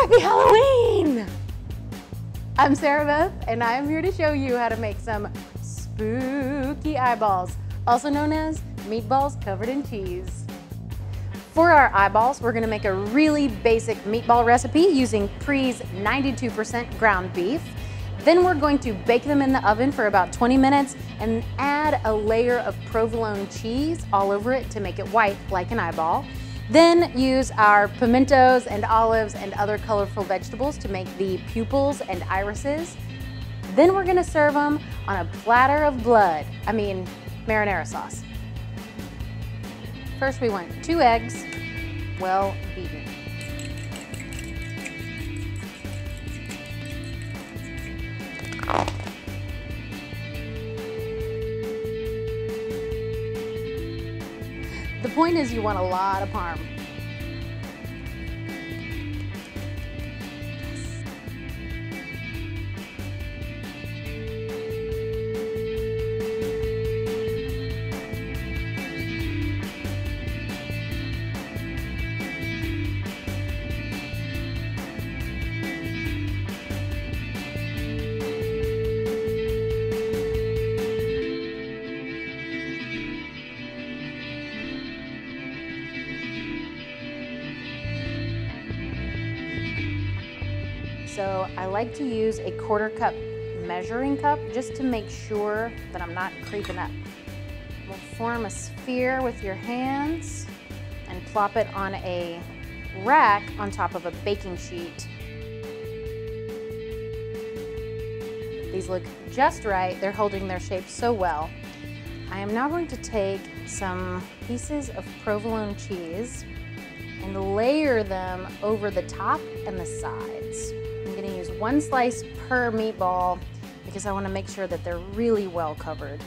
Happy Halloween! I'm Sarah Beth, and I'm here to show you how to make some spooky eyeballs, also known as meatballs covered in cheese. For our eyeballs, we're gonna make a really basic meatball recipe using Pre's 92% ground beef. Then we're going to bake them in the oven for about 20 minutes and add a layer of provolone cheese all over it to make it white like an eyeball. Then use our pimentos and olives and other colorful vegetables to make the pupils and irises. Then we're gonna serve them on a platter of marinara sauce. First we want 2 eggs, well beaten. The point is you want a lot of parm. So I like to use a 1/4 cup measuring cup just to make sure that I'm not creeping up. We'll form a sphere with your hands and plop it on a rack on top of a baking sheet. These look just right. They're holding their shape so well. I am now going to take some pieces of provolone cheese and layer them over the top and the sides. I'm going to use 1 slice per meatball because I want to make sure that they're really well covered.